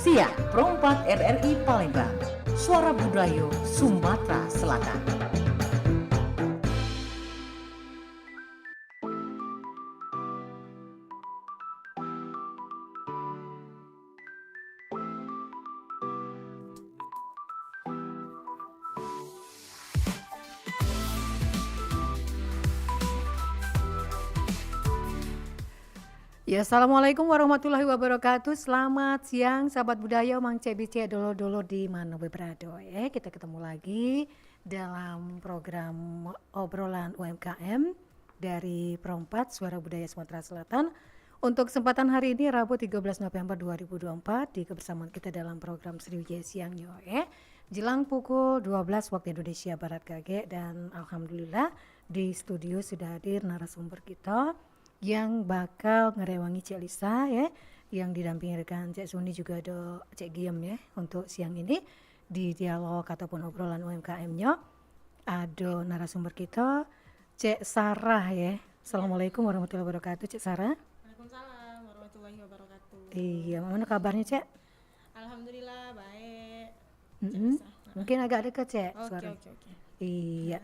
Siang Perompak RRI Palembang, Suara Budaya Sumatera Selatan. Ya, Assalamualaikum warahmatullahi wabarakatuh. Selamat siang sahabat budaya Mang Cebice dolo-dolo di mana berada ya. Kita ketemu lagi dalam program obrolan UMKM dari Perompak Suara Budaya Sumatera Selatan. Untuk kesempatan hari ini Rabu 13 November 2024 di kebersamaan kita dalam program Sriwijaya Siang yo ya. Jelang pukul 12 waktu Indonesia Barat KG, dan alhamdulillah di studio sudah hadir narasumber kita yang bakal ngerewangi Cek Lisa ya, yang didampingi rekan Cek Suni, juga ada Cek Giem ya. Untuk siang ini di dialog ataupun obrolan UMKM-nya ada narasumber kita Cek Sarah ya. Assalamualaikum warahmatullahi wabarakatuh Cek Sarah. Waalaikumsalam warahmatullahi wabarakatuh. Iya, mana kabarnya Cek? Alhamdulillah baik. Mungkin agak dekat Cek suara. Oke. Iya.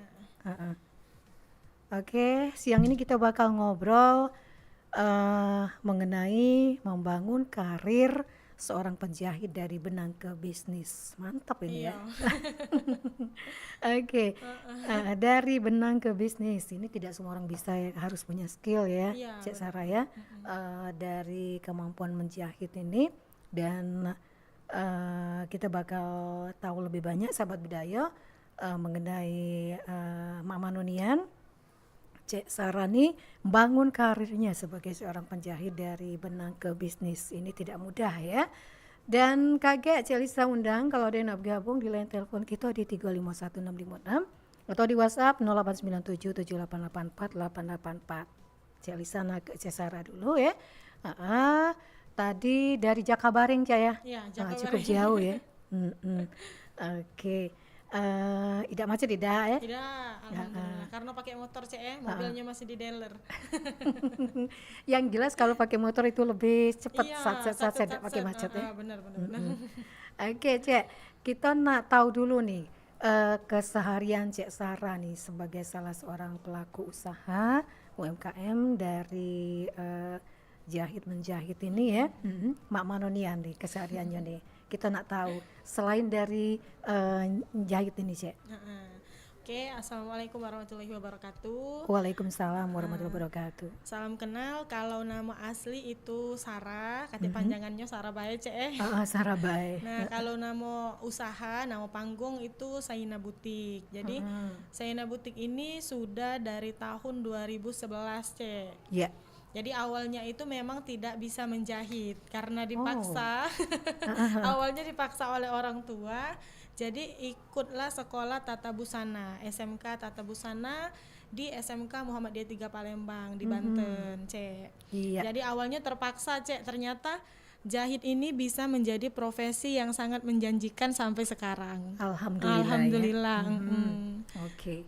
Oke, siang ini kita bakal ngobrol mengenai membangun karir seorang penjahit dari benang ke bisnis. Mantap ini ya. Oke, dari benang ke bisnis ini tidak semua orang bisa ya, harus punya skill ya, Cek Sarah ya. Dari kemampuan menjahit ini, dan kita bakal tahu lebih banyak sahabat budaya mengenai Mama Nunian. Cek Sarah nih bangun karirnya sebagai seorang penjahit dari benang ke bisnis ini tidak mudah ya. Dan kakek Cek Lisa undang kalau ada yang nak bergabung di line telepon kita di 351656 atau di WhatsApp 08977884 Cek Lisa nak ke Cek Sarah dulu ya. Tadi dari Jakabaring Cak ya. Cukup jauh ya. Oke. Tidak macet tidak ya? Tidak, alhamdulillah. Karena pakai motor Cek, mobilnya masih di dealer. Yang jelas kalau pakai motor itu lebih cepat saat tidak pakai macet ya. Benar. Oke Cek, kita nak tahu dulu nih keseharian Cek Sarah nih sebagai salah seorang pelaku usaha UMKM dari jahit menjahit ini ya. Mak Manonian nih kesehariannya nih. Kita nak tahu selain dari jahit ini Cek. Oke, assalamualaikum warahmatullahi wabarakatuh. Waalaikumsalam warahmatullahi wabarakatuh. Salam kenal. Kalau nama asli itu Sarah, kata panjangannya Sarah Bae Cek. Sarah Bae. Nah, kalau nama usaha, nama panggung itu Saina Butik. Jadi Saina Butik ini sudah dari tahun 2011 Cek. Iya. Jadi awalnya itu memang tidak bisa menjahit karena dipaksa. Awalnya dipaksa oleh orang tua. Jadi ikutlah sekolah tata busana, SMK tata busana di SMK Muhammadiyah 3 Palembang di Banten, Cek. Iya. Jadi awalnya terpaksa, Cek. Ternyata jahit ini bisa menjadi profesi yang sangat menjanjikan sampai sekarang. Alhamdulillah. Ya. Oke.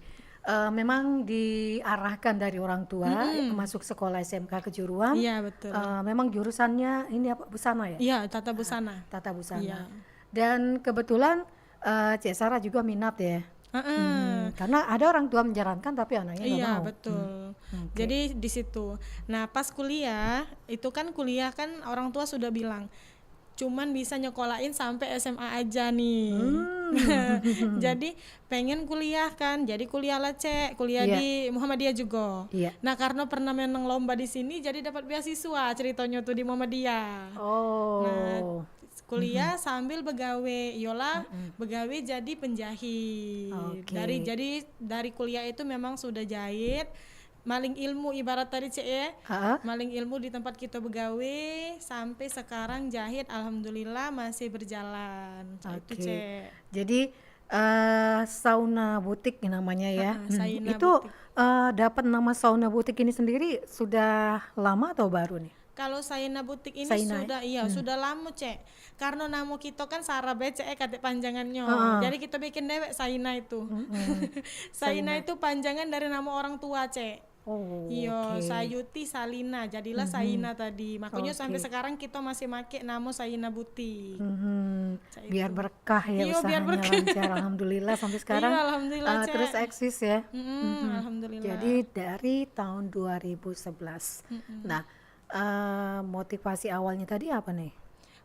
Memang diarahkan dari orang tua masuk sekolah SMK kejuruan. Iya, betul. Memang jurusannya ini apa, busana ya? Iya, tata busana. Tata busana. Iya. Dan kebetulan Cek Sarah juga minat ya. Karena ada orang tua menjarankan tapi anaknya nggak mau. Iya, betul. Jadi di situ. Nah, pas kuliah itu kan orang tua sudah bilang cuman bisa nyekolahin sampai SMA aja nih. Jadi pengen kuliah kan, jadi kuliahlah Cek, kuliah di Muhammadiyah juga. Nah, karena pernah menang lomba di sini jadi dapat beasiswa ceritanya tuh di Muhammadiyah. Nah, kuliah sambil begawe, begawe jadi penjahit. Dari kuliah itu memang sudah jahit. Maling ilmu ibarat tadi Cek ya. Maling ilmu di tempat kita begawe sampai sekarang jahit alhamdulillah masih berjalan. Itu Cek. Jadi sauna butik namanya ya. Itu dapat nama sauna butik ini sendiri sudah lama atau baru nih? Kalau Saina Butik ini sudah lama Cek. Karena nama kita kan Sarah Bae Cek kata panjangannya. Jadi kita bikin dewek Saina itu. Saina itu panjangan dari nama orang tua Cek. Oh, Iyo, oke. Sayuti Salina, jadilah Saina tadi. Makanya sampai Oke. sekarang kita masih make nama Saina Butik. Cak Biar itu. berkah ya Iya, biar usahanya berkah. lancar. Alhamdulillah sampai sekarang Iya, alhamdulillah, terus Cek. eksis ya. Alhamdulillah. Jadi dari tahun 2011. Nah, motivasi awalnya tadi apa nih?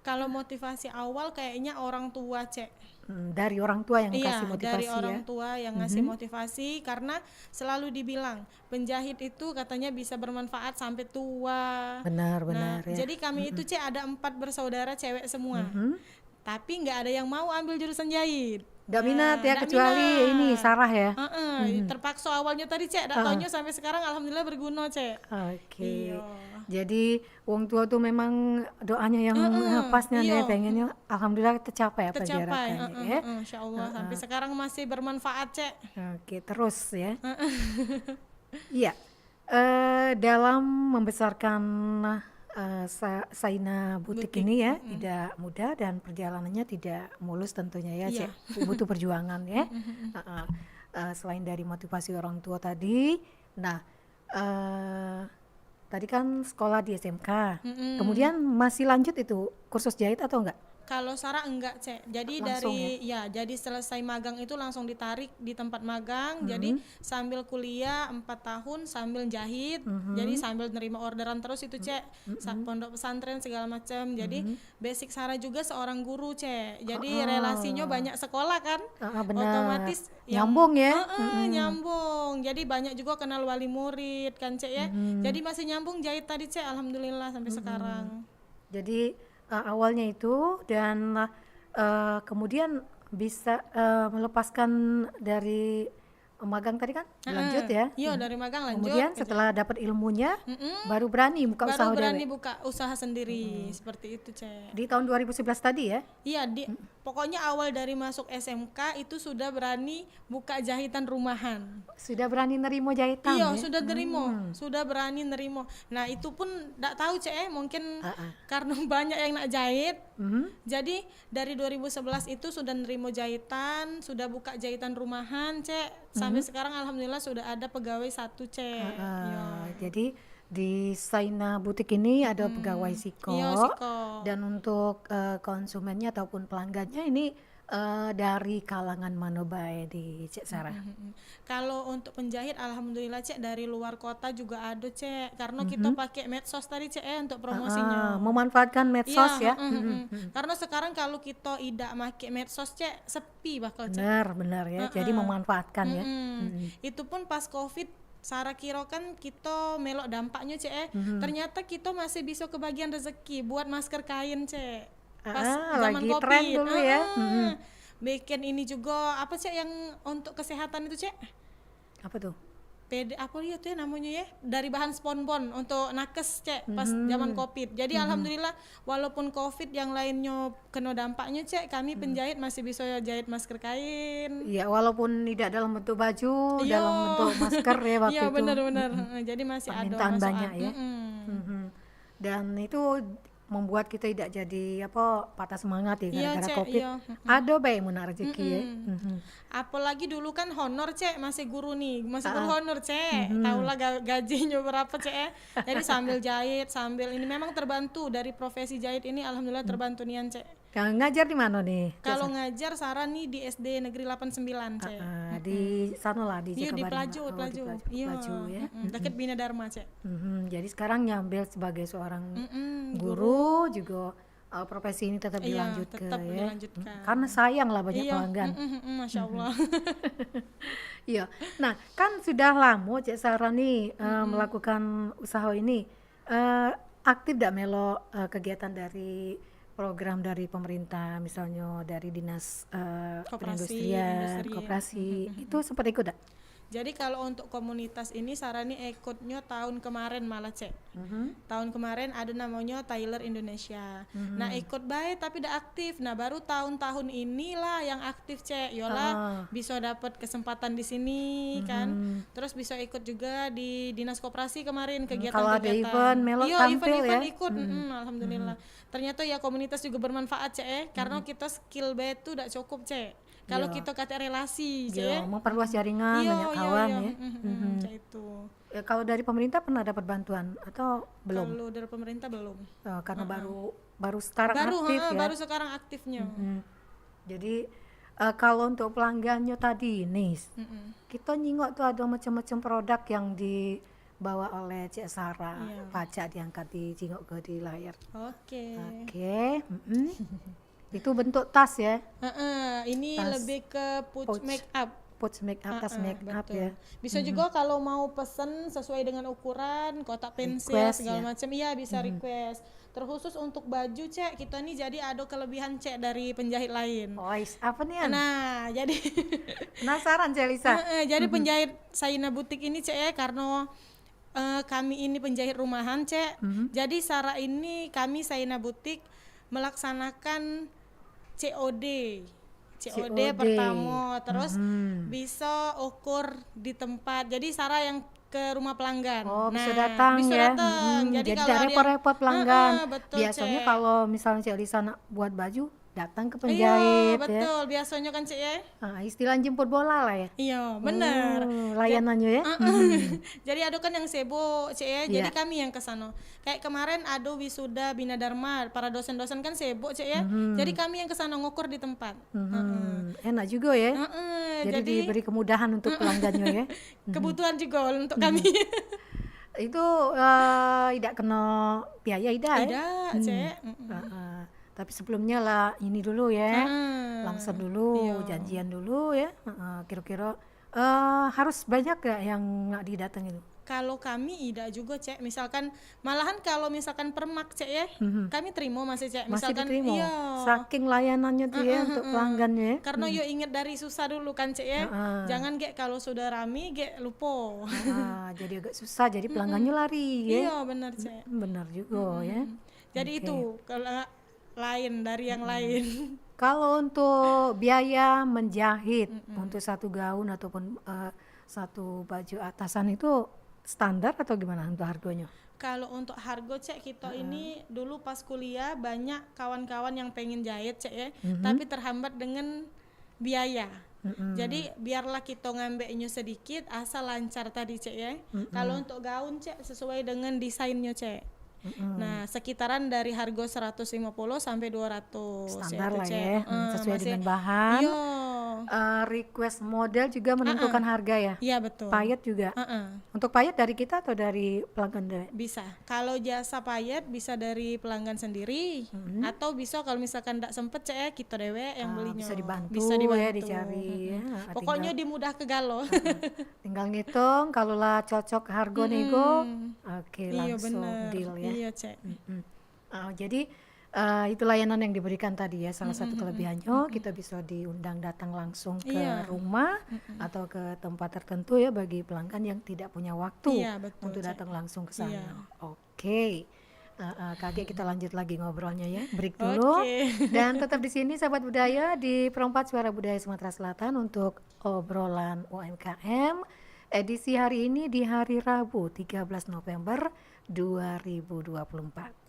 Kalau motivasi awal kayaknya orang tua, Cek. Dari orang tua yang Iya, kasih motivasi dari orang ya. tua yang ngasih motivasi karena selalu dibilang penjahit itu katanya bisa bermanfaat sampai tua. Benar ya. Jadi kami itu ada 4 bersaudara cewek semua. Tapi nggak ada yang mau ambil jurusan jahit. Nggak minat ya, nggak kecuali minat. ini Sarah ya. Terpaksa awalnya tadi nggak taunya sampai sekarang alhamdulillah berguna, Cek. Oke. Iya. Jadi wong tua tuh memang doanya yang pasnya iya. nih, pengennya alhamdulillah tercapai apa Tercapai, diharapkannya ya. Insya Allah sampai sekarang masih bermanfaat, Cek. Oke, terus ya. Iya. Dalam membesarkan Saina Butik ini ya, tidak mudah dan perjalanannya tidak mulus tentunya ya, Iya. Cek. Butuh perjuangan ya. Selain dari motivasi orang tua tadi, nah tadi kan sekolah di SMK, kemudian masih lanjut itu kursus jahit atau enggak? Kalau Sarah enggak, Cek. Jadi Langsung jadi selesai magang itu langsung ditarik di tempat magang. Jadi sambil kuliah 4 tahun sambil jahit. Jadi sambil nerima orderan terus itu, Cek. Pondok pesantren segala macam. Jadi basic Sarah juga seorang guru, Cek. Jadi relasinya banyak sekolah kan. Benar. Otomatis Nyambung ya. nyambung. Jadi banyak juga kenal wali murid kan, Cek ya. Jadi masih nyambung jahit tadi, Cek. Alhamdulillah sampai sekarang. Jadi awalnya itu dan kemudian bisa melepaskan dari magang tadi kan lanjut ya. Iya, dari magang lanjut. Kemudian setelah dapat ilmunya baru berani buka usaha baru berani dewe. buka usaha sendiri seperti itu, Cek. Di tahun 2011 tadi ya. Iya, pokoknya awal dari masuk SMK itu sudah berani buka jahitan rumahan. Sudah berani nerimo jahitan Iya, ya. sudah nerimo, sudah berani nerimo. Nah, itu pun enggak tahu, Cek, mungkin karena banyak yang nak jahit. Jadi dari 2011 itu sudah nerimo jahitan, sudah buka jahitan rumahan, Cek. Sampai sekarang alhamdulillah sudah ada pegawai 1, Cek. Iya. Jadi di Saina Butik ini ada pegawai Siko, Iya, Siko. dan untuk konsumennya ataupun pelanggannya ini dari kalangan Manobae di Cek Sarah. Kalau untuk penjahit alhamdulillah, Cek, dari luar kota juga ada, Cek, karena kita pakai medsos tadi, Cek, untuk promosinya. Memanfaatkan medsos ya. Karena sekarang kalau kita tidak pakai medsos, Cek, sepi bakal, Cek. Benar ya. Jadi memanfaatkan ya. Itu pun pas Covid Sarah kira kan kita melok dampaknya, Cek. Ternyata kita masih bisa kebagian rezeki buat masker kain, Cek. Pas zaman lagi Covid. tren dulu ya. Bikin ini juga apa, Cek, yang untuk kesehatan itu, Cek? Apa tuh? Apa ya tuh ya namanya ya, dari bahan spons untuk nakes, Cek, pas zaman Covid. Jadi alhamdulillah walaupun Covid yang lainnya kena dampaknya, Cek, kami penjahit masih bisa jahit masker kain. Ya walaupun tidak dalam bentuk baju, Iya. dalam bentuk masker ya waktu Iya, itu. benar-benar. Jadi masih ada Permintaan masukan. banyak ya. Dan itu membuat kita tidak jadi patah semangat ya Iya, gara-gara Cek, Covid. iya. Ada baik menak rezeki ya. Apalagi dulu kan honor, Cek, masih guru nih, masih guru honor, Cek. Tahulah gajinya berapa, Cek ya. Jadi sambil jahit, sambil ini memang terbantu dari profesi jahit ini, alhamdulillah terbantu nian, Cek. Ngajar di mana nih? Kalau ngajar Sarah nih di SD Negeri 89, Cek. Di sana lah di Iya, di Jakabaring. Pelaju. Di Pelaju ya. Dekat Bina Dharma, Cek. Jadi sekarang nyambil sebagai seorang guru juga profesi ini tetap Iya, dilanjutkan tetap ya. dilanjutkan. Karena sayang lah banyak Iya, pelanggan. Masya Allah. Iya. Nah, kan sudah lama Cek Sarah nih melakukan usaha ini. Aktif tidak melo kegiatan dari program dari pemerintah, misalnya dari dinas perindustrian, industri. koperasi, itu sempat ikut tak? Jadi kalau untuk komunitas ini Sarah nih ikutnya tahun kemarin malah, Cek. Tahun kemarin ada namanya Tyler Indonesia. Nah, ikut baik tapi tidak aktif. Nah, baru tahun-tahun inilah yang aktif, Cek. Yola bisa dapat kesempatan di sini kan. Terus bisa ikut juga di dinas koperasi kemarin kegiatan-kegiatan. Kalau ada event, melok Iya, tampil event-event ya. ikut. Alhamdulillah. Ternyata ya komunitas juga bermanfaat, Cek, karena kita skill baik itu tidak cukup, Cek. Kalau Iya. kita kata relasi, Cek ya. Ya, memperluas jaringan, Iya, banyak iya, kawan iya. ya. Cek itu. Ya, kalau dari pemerintah pernah dapat bantuan atau belum? Kalau dari pemerintah belum. Karena baru sekarang aktif ya. Baru sekarang aktifnya. Jadi kalau untuk pelanggannya tadi nih, kita nyingok tuh ada macam-macam produk yang dibawa oleh Cik Sarah, Iya. pajak diangkat dijingok ke di layar. Oke. Oke, itu bentuk tas ya, Ini Tas. lebih ke pouch Pouch. make up. pouch make up, tas make up Betul. ya. Bisa juga kalau mau pesen sesuai dengan ukuran, kotak pensil Request, segala ya. macam, iya bisa request. Terkhusus untuk baju, Cek, kita nih jadi ada kelebihan, Cek, dari penjahit lain. Ois, apa nih An? Nah, jadi Penasaran Cik Lisa? jadi penjahit Saina Butik ini, Cek, ya, karena kami ini penjahit rumahan, Cek. Jadi Sarah ini kami Saina Butik melaksanakan COD. COD pertama, terus bisa ukur di tempat. Jadi Sarah yang ke rumah pelanggan. Oh, bisa datang bisa ya. datang. Jadi kalau tidak ada yang- repot-repot pelanggan. betul, Biasanya Cek. kalau misalnya Cik Lisa nak buat baju, datang ke Iya, penjahit ya. betul. Biasanya kan, Cek, ya. Istilah jemput bola lah ya. Iya, benar. Oh, layanannya ya. Jadi ada kan yang sibuk, Cek, ya. Jadi Iya. kami yang ke sana. Kayak kemarin ada wisuda Bina Dharma, para dosen-dosen kan sibuk, Cek, ya. Jadi kami yang ke sana ngukur di tempat. Enak juga ya. Jadi Jadi diberi kemudahan untuk pelanggannya ya. kebutuhan juga untuk kami. Itu tidak kena biaya tidak ya. Tidak, Cek. Tapi sebelumnya lah ini dulu ya. Mm. Langsung dulu, janjian dulu ya. Kira-kira harus banyak gak yang nggak didatang itu? Kalau kami tidak juga, Cek. Misalkan malahan kalau misalkan permak, Cek, ya. Kami terima masih, Cek. Masih Misalkan diterima. iya. Saking layanannya tuh ya untuk pelanggannya ya. Karena yo inget dari susah dulu kan, Cek, ya. Jangan gek kalau sudah rame gek lupa. Jadi agak susah, jadi pelanggannya lari ya. Iya, benar, Cek. Benar juga ya. Jadi itu kalau lain dari yang lain. Kalau untuk biaya menjahit untuk satu gaun ataupun satu baju atasan itu standar atau gimana untuk harganya? Kalau untuk harga, Cek, kita ini dulu pas kuliah banyak kawan-kawan yang pengen jahit, Cek, ya. Tapi terhambat dengan biaya. Jadi biarlah kita ngambilnya sedikit asal lancar tadi, Cek, ya. Kalau untuk gaun, Cek, sesuai dengan desainnya, Cek. Nah, sekitaran dari harga 150 sampai 200 Standar itu, lah Cek. ya, sesuai Masih- dengan bahan. Iya. Request model juga menentukan harga ya. Iya, betul. Payet juga. Untuk payet dari kita atau dari pelanggan deh? Bisa. Kalau jasa payet bisa dari pelanggan sendiri atau bisa kalau misalkan tidak sempet, Cek, ya, kita dewe yang belinya. Bisa dibantu, Bisa ya dibantu. dicari ya. Pokoknya dimudah ke galo. Tinggal ngitung kalau lah cocok harga nego, oke Iya, langsung bener. deal ya. Iya, Cek. Jadi itu layanan yang diberikan tadi ya, salah satu kelebihannya kita bisa diundang datang langsung ke Iya. rumah atau ke tempat tertentu ya bagi pelanggan yang tidak punya waktu Iya, betul, untuk Cek. datang langsung ke sana. Iya. Oke. Kakek kita lanjut lagi ngobrolnya ya, break dulu. Oke. Dan tetap di sini sahabat budaya di Perempat Suara Budaya Sumatera Selatan untuk obrolan UMKM edisi hari ini di hari Rabu 13 November 2024.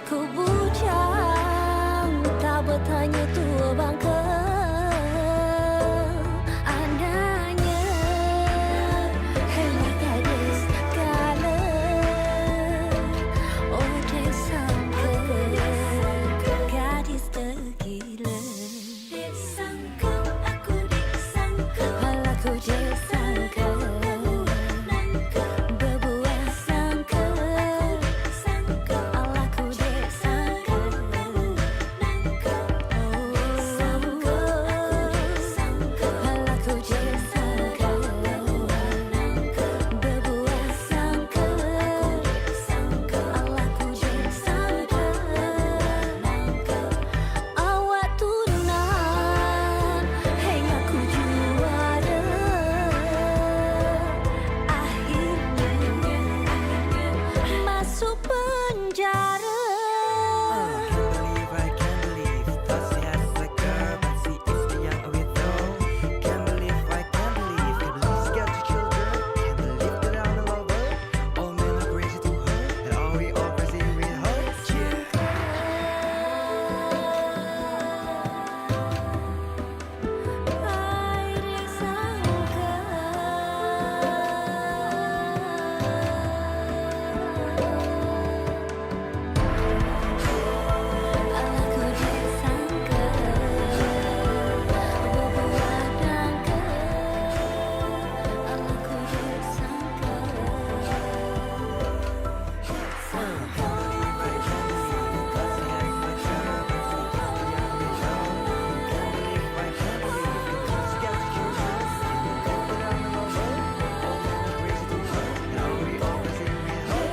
Ku bujang tak bertanya tua bangka adanya. Hanya gadis kala oh disangka gadis tergila. Disangka aku disangka aku disangka berbuat sangka alaku disangka alaku disangka berbuat sangka alaku disangka awak turunan hingga aku juara akhirnya masuk penjara. I can't believe, thought she has a girl, but she is the young widow. Can't believe, I can't believe she's got two children. Can't believe that I'm a lover. All men are crazy to her, and all we all crazy with her. Yeah. Alaku disangka berbuat dangka alaku disangka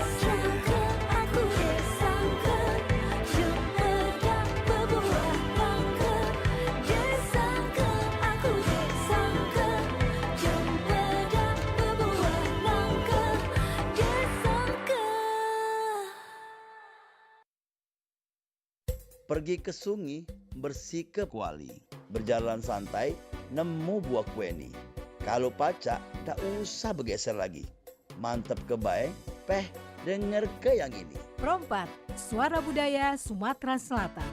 Disangka aku disangka Jumedah berbuat bangka. Disangka aku disangka Jumedah berbuat bangka. Disangka. Pergi ke sungai, bersikap wali. Berjalan santai, nemu buah kueni. Kalau pacak, tak usah bergeser lagi. Mantap ke baik, denger ke yang ini. Perompat, Suara Budaya Sumatera Selatan.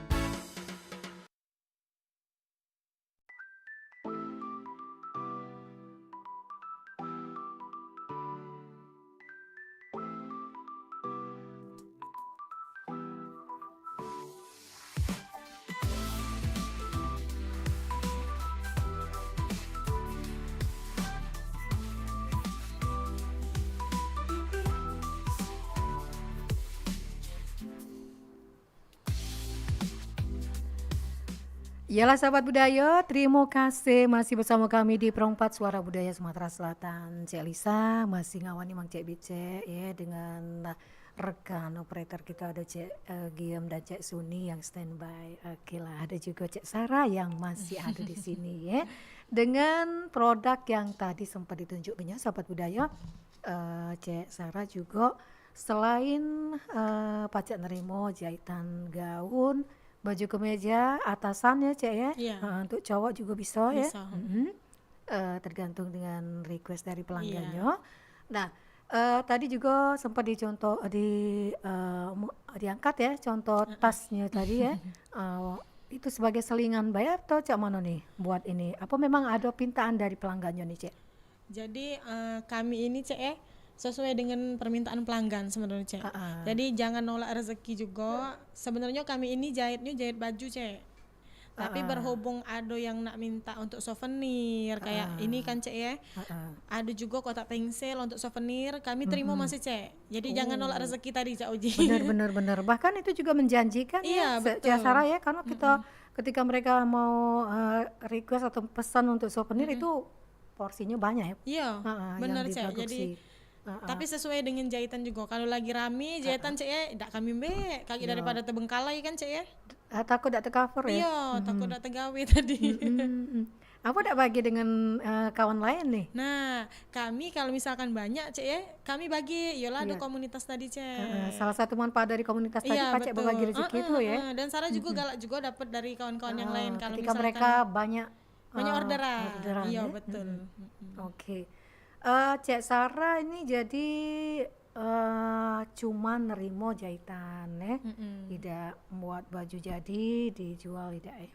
Yalah sahabat budaya, terima kasih masih bersama kami di Perompat Suara Budaya Sumatera Selatan. Cik Lisa masih ngawani Mang Cik Bice ya dengan rekan operator kita ada Cik Giem dan Cik Suni yang standby. Oke lah, ada juga Cik Sarah yang masih ada di sini ya. Dengan produk yang tadi sempat ditunjukkannya sahabat budaya, Cik Sarah juga selain pacak nerimo jahitan gaun, baju kemeja atasannya Cek ya. Iya. Untuk cowok juga bisa ya. Bisa. Tergantung dengan request dari pelanggannya. Nah, tadi juga sempat diangkat ya contoh tasnya tadi ya. Itu sebagai selingan bayar atau cak mana nih buat ini? Apa memang ada pintaan dari pelanggannya nih Cek? Jadi kami ini Cek ya sesuai dengan permintaan pelanggan sebenarnya Cek. Jadi jangan nolak rezeki juga. Sebenarnya kami ini jahitnya jahit baju Cek. Tapi berhubung ada yang nak minta untuk souvenir kayak ini kan Cek ya. Ada juga kotak pensil untuk souvenir, kami terima masih Cek. Jadi jangan nolak rezeki tadi Cak Uji. Benar. Bahkan itu juga menjanjikan Iya, ya betul. Sarah ya, karena kita ketika mereka mau request atau pesan untuk souvenir itu porsinya banyak ya. Iya, yang benar Cek. diproduksi. Jadi tapi sesuai dengan jahitan juga. Kalau lagi rame jahitan Cek ya, dak kami mbek kaki daripada terbengkalai kan Cek ya. Takut tak tercover ya. Iya, takut dak tergawe tadi. Apa tak bagi dengan kawan lain nih? Nah, kami kalau misalkan banyak Cek ya, kami bagi. Iyalah ada komunitas tadi Cek. Salah satu manfaat dari komunitas tadi Iya, pacak betul. berbagi rezeki itu ya. Dan Sarah juga galak juga dapat dari kawan-kawan yang lain kalau Ketika misalkan mereka banyak orderan. Iya, ya. betul. Oke. Cek Sarah ini jadi cuma nerimo jahitan ya, tidak membuat baju jadi dijual tidak ya.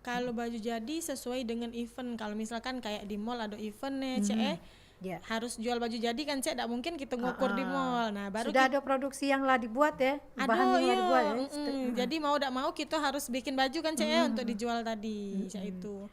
Kalau baju jadi sesuai dengan event. Kalau misalkan kayak di mall ada event nih, Cek, Ya. harus jual baju jadi kan, Cek, tidak mungkin kita ngukur di mall. Nah, baru Sudah ada produksi yang lah dibuat ya, bahan yang lah iya, dibuat ya. jadi mau tidak mau kita harus bikin baju kan, Cek, untuk dijual tadi, Cek itu.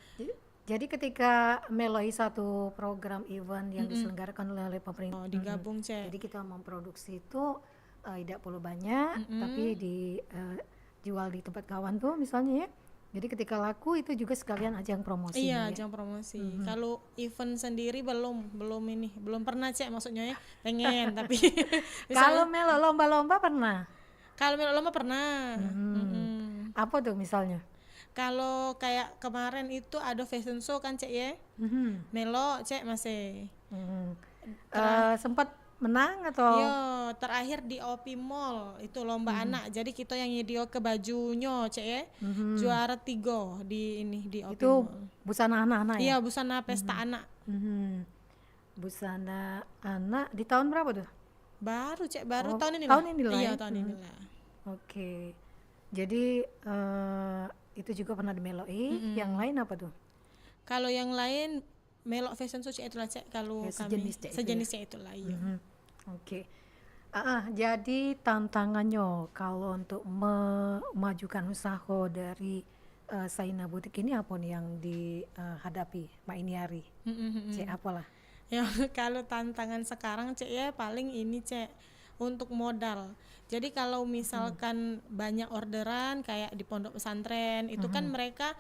Jadi ketika melalui satu program event yang diselenggarakan oleh pemerintah, Digabung, Cek. jadi kita memproduksi itu tidak perlu banyak, tapi dijual di tempat kawan tuh misalnya ya. Jadi ketika laku itu juga sekalian ajang promosi. Iya, ya. ajang promosi. Kalau event sendiri belum pernah, Cek, maksudnya ya, pengen tapi Kalau melo lomba-lomba pernah? kalau lomba pernah. Apa tuh misalnya? Kalau kayak kemarin itu ada fashion show kan, Cek, ya. Melo, Cek, masih. Sempat menang atau? Yo, terakhir di OP Mall itu lomba anak. Jadi kita yang nyedio ke bajunya, Cek, ya. Juara 3 di OP Itu Mall. busana anak-anak ya? Iya, busana pesta anak. Busana anak di tahun berapa tuh? Baru, Cek, baru Oh, tahun ini tahun lah. ini lah Iya, ya? tahun ini lah. Oke. Jadi itu juga pernah di Meloi. Yang lain apa tuh? Kalau yang lain melok fashion show, Cek, itulah, Cek, kalau Ya, kami sejenis, Cek, itu ya? sejenisnya itulah, iya. Oke. Jadi tantangannya kalau untuk memajukan usaha dari Saina Butik ini apa nih yang dihadapi Mak Iniari? Cek apalah? Ya, kalau tantangan sekarang, Cek, ya paling ini, Cek, untuk modal. Jadi kalau misalkan banyak orderan kayak di pondok pesantren itu kan mereka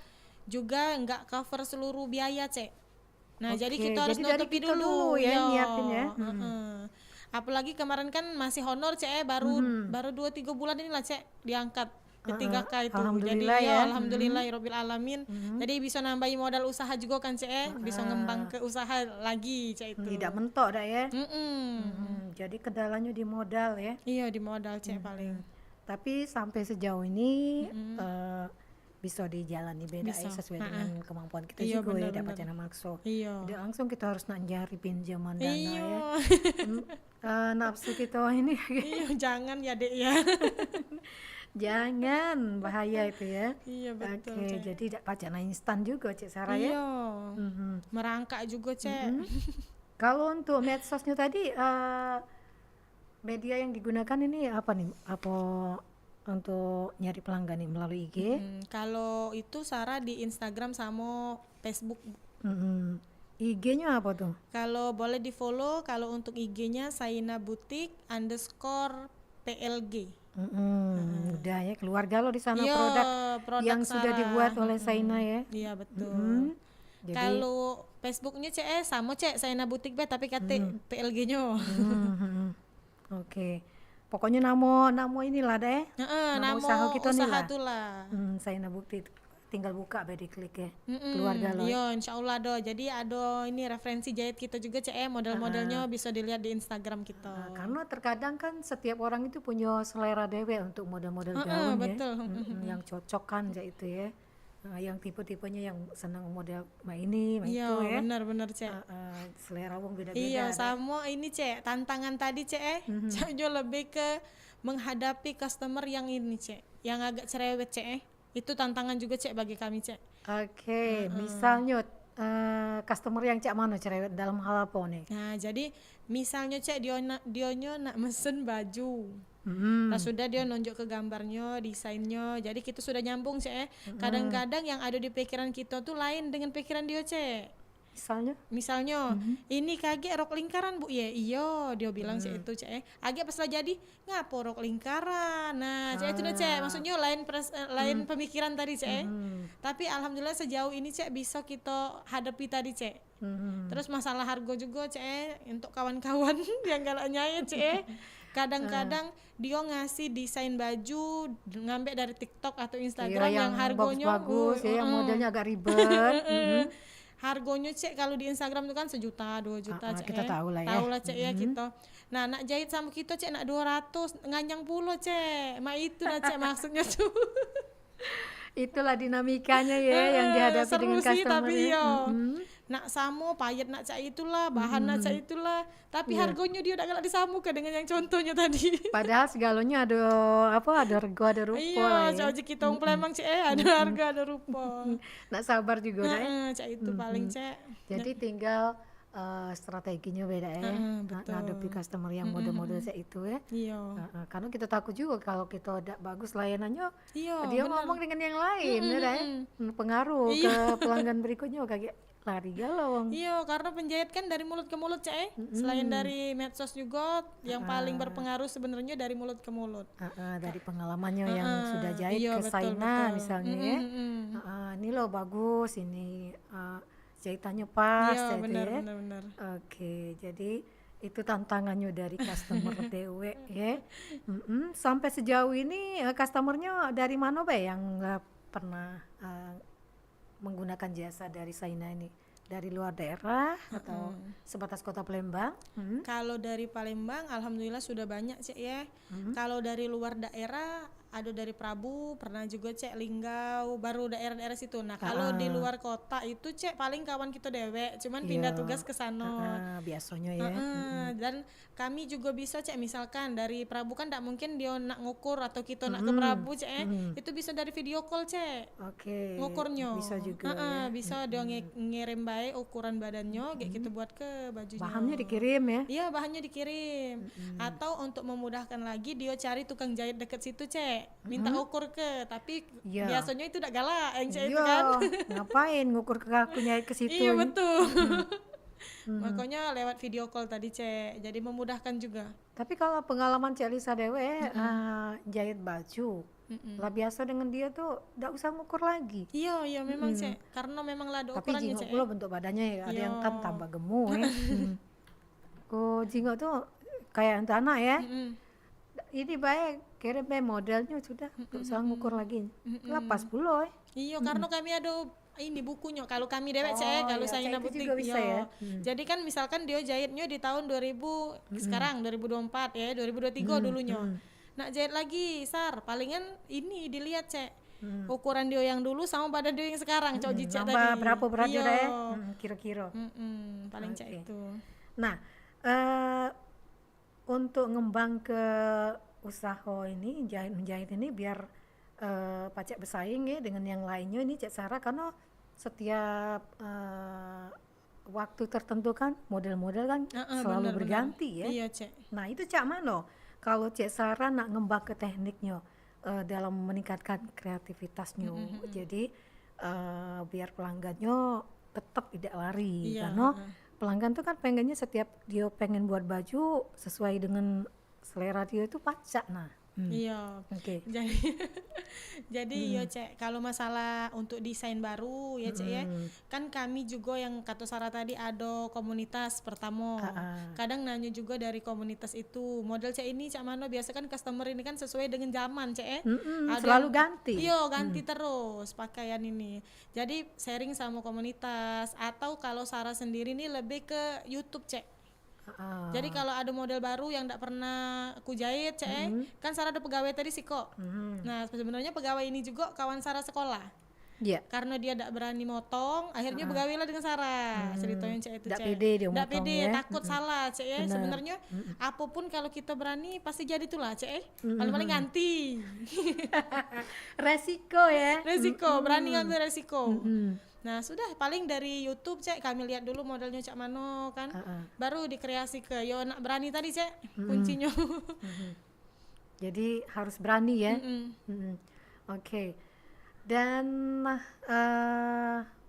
juga nggak cover seluruh biaya, Cek. Nah, jadi Oke, kita harus jadi dari nutupi kita dulu dulu ya, Iya, nyiapin ya. Apalagi kemarin kan masih honor, Cek, baru 2-3 bulan inilah, Cek, diangkat ke 3K itu. Alhamdulillah Jadi ya. alhamdulillah ya Rabbil alamin. Jadi bisa nambahin modal usaha juga kan, Cek, bisa ngembang ke usaha lagi, Cek, itu. Tidak mentok dah ya. Jadi kendalanya di modal ya. Iya, di modal, Cek, paling. Tapi sampai sejauh ini bisa dijalani beda Bisa. ya sesuai dengan kemampuan kita Iya, juga ya benar-benar. dapat channel makso. Iya. Tidak langsung kita harus nak nyari pinjaman dana Iya. ya. Nafsu kita ini Iya, jangan ya, Dek, ya. jangan bahaya itu ya. Iya, betul, Oke, Cek. jadi tidak pajak instan juga Cik Sarah ya. Iya. Merangkak juga, Cek. Kalau untuk medsosnya tadi media yang digunakan ini apa nih? Apa untuk nyari pelanggan nih melalui IG? Kalau itu Sarah di Instagram sama Facebook. IG-nya apa tuh? Kalau boleh di follow, kalau untuk IG-nya Saina Butik _PLG. Udah ya keluar galau di sana Iya, produk yang sudah Sarah. dibuat oleh Saina ya. Iya, betul. Jadi Kalau Facebooknya, Cek, sama, Cek, Saina Butik be tapi kata PLG-nya. oke. Pokoknya nama inilah deh. Nama usaha kita nih lah. tuh lah. Saina Butik tinggal buka be diklik ya. Keluar galau. Iya, insya Allah ada. Jadi ada ini referensi jahit kita juga, Cek, model-modelnya bisa dilihat di Instagram kita. Karena terkadang kan setiap orang itu punya selera dewe untuk model-model gaun ya. betul. Yang cocok kan kayak itu ya. Yang tipe-tipenya yang senang model ini, Iya, itu ya. benar-benar, Cek. Selera wong beda-beda. Iya, ada. sama ini, Cek, tantangan tadi, Cek, Caknya lebih ke menghadapi customer yang ini, Cek, yang agak cerewet, Cek. Itu tantangan juga, Cek, bagi kami, Cek. Oke, misalnya customer yang cak mana cerewet dalam hal apa nih? Nah, jadi misalnya, Cek, dionyo nak mesen baju. Nah, sudah dia nunjuk ke gambarnya, desainnya. Jadi kita sudah nyambung, Cek. Kadang-kadang yang ada di pikiran kita tuh lain dengan pikiran dia, Cek. Misalnya, ini kaget rok lingkaran, Bu. Ya, iya, dia bilang, Cek, itu, Cek. Agak pas lah jadi, ngapa rok lingkaran? Nah, Cek, itu dah, Cek. Maksudnya lain pemikiran tadi, Cek. Tapi alhamdulillah sejauh ini, Cek, bisa kita hadapi tadi, Cek. Terus masalah harga juga, Cek, untuk kawan-kawan yang galak nyayat, Cek. Kadang-kadang dia ngasih desain baju ngambil dari TikTok atau Instagram yang harganya bagus ya, yang modelnya agak ribet. Harganya, Cek, kalau di Instagram itu kan 1 juta 2 juta, Cek. kita tahu lah ya. Tahu lah, Cek, ya kita. Nah, nak jahit sama kita, Cek, nak 200 nganyang pulo, Cek. Itu lah, Cek, maksudnya tuh. Itulah dinamikanya ya yang dihadapi seru dengan sih, customer. tapi ya. iya. nak samo payet nak cak itulah bahan nak cak itulah tapi harganya dia udah galak disamu ke dengan yang contohnya tadi. Padahal segalanya ada rego ada rupa lah Iya, ya. cak kita orang Palembang cek ada harga ada rupa. Nak sabar juga dah ya. Cak itu paling cek. Jadi tinggal strateginya beda ya. betul. Ngadepi customer yang model-model kayak itu ya. Iya. Karena kita takut juga kalau kita tidak bagus layanannya, Iya, dia benar. ngomong dengan yang lain, ya dah ya. Pengaruh ke pelanggan berikutnya kayak lari galau. Iya, karena penjahit kan dari mulut ke mulut cek. Selain dari medsos juga, yang paling berpengaruh sebenarnya dari mulut ke mulut. Dari pengalamannya yang sudah jahit iya, ke betul, Saina betul. misalnya ya. Ini loh bagus, ini jahitannya pas, Iya, gitu benar, ya. benar. Oke, jadi itu tantangannya dari customer dewe ya. Sampai sejauh ini customernya dari mana Be yang pernah menggunakan jasa dari Saina ini? Dari luar daerah atau sebatas kota Palembang? Kalau dari Palembang, alhamdulillah sudah banyak cek ya. Kalau dari luar daerah, ada dari Prabu, pernah juga cek Linggau, baru daerah-daerah situ. Nah kalau di luar kota itu cek paling kawan kita dewek, cuman pindah tugas ke sana. Biasanya ya. Dan kami juga bisa cek misalkan dari Prabu kan tidak mungkin dia nak ngukur atau kita nak ke Prabu cek itu bisa dari video call cek. Oke. Ngukurnya Bisa juga ya. bisa dia ngirim baik ukuran badannya kayak gitu buat ke bajunya. Bahannya dikirim ya. Iya bahannya dikirim. Atau untuk memudahkan lagi dia cari tukang jahit deket situ cek minta ukur ke tapi Iya. biasanya itu udah galak yang cek itu Iya, kan. ngapain ngukur ke kakunya ke situ? Iya betul. Makanya lewat video call tadi cek jadi memudahkan juga. Tapi kalau pengalaman Cik Lisa Dewe jahit baju, lah biasa dengan dia tuh nggak usah ngukur lagi. Iya iya memang cek karena memang lah ada Tapi ukurannya jingok cek. pula bentuk badannya ya, ada yang Iya. kan tambah gemuk ya. Oh jingok tuh kayak anak ya. Ini baik, kirim modelnya sudah, nggak usah ngukur lagi. Lepas pula ya. Iya karena kami ada ini bukunya kalau kami dewek cek kalau iya, saya cek itu butik juga bisa ya. Jadi kan misalkan dia jahitnya di tahun 2000 sekarang 2024 ya 2023 dulunya. Nak jahit lagi sar palingan ini dilihat cek ukuran dia yang dulu sama badan dia yang sekarang cok cek tadi. Nambah berapa berat Iya. udah ya? Kira-kira. Paling cek Oke. itu. Nah, untuk ngembang ke usaha ini menjahit ini biar pacak bersaing ya dengan yang lainnya ini Cek Sarah karena setiap waktu tertentu kan model-model kan selalu benar, berganti ya. Iya cek. Nah itu Cak Mano kalau Cek Sarah nak ngembang ke tekniknya dalam meningkatkan kreativitasnya jadi biar pelanggannya tetap tidak lari Iya, karena pelanggan tuh kan pengennya setiap dia pengen buat baju sesuai dengan selera dia itu pacak. Nah Iya. oke. Jadi yo cek kalau masalah untuk desain baru ya cek ya kan kami juga yang kata Sarah tadi ada komunitas pertama kadang nanya juga dari komunitas itu model cek ini cak mana biasa kan customer ini kan sesuai dengan zaman cek ya Ada Selalu yang- ganti. Iya ganti terus pakaian ini jadi sharing sama komunitas atau kalau Sarah sendiri nih lebih ke YouTube cek. Jadi kalau ada model baru yang tidak pernah aku jahit, kan Sarah ada pegawai tadi sih kok. Nah sebenarnya pegawai ini juga kawan Sarah sekolah. Iya. Karena dia tidak berani motong, akhirnya pegawailah dengan Sarah. Ceritanya cek itu Nggak cek. pede dia Nggak motong pede, ya. takut salah cek ya. Sebenarnya apapun kalau kita berani pasti jadi itulah cek. Paling-paling ganti. Resiko ya. Resiko, berani ngambil resiko. Nah sudah paling dari YouTube cek kami lihat dulu modelnya cak mano kan baru dikreasi ke yo nak berani tadi cek kuncinya. Jadi harus berani ya. Oke. Dan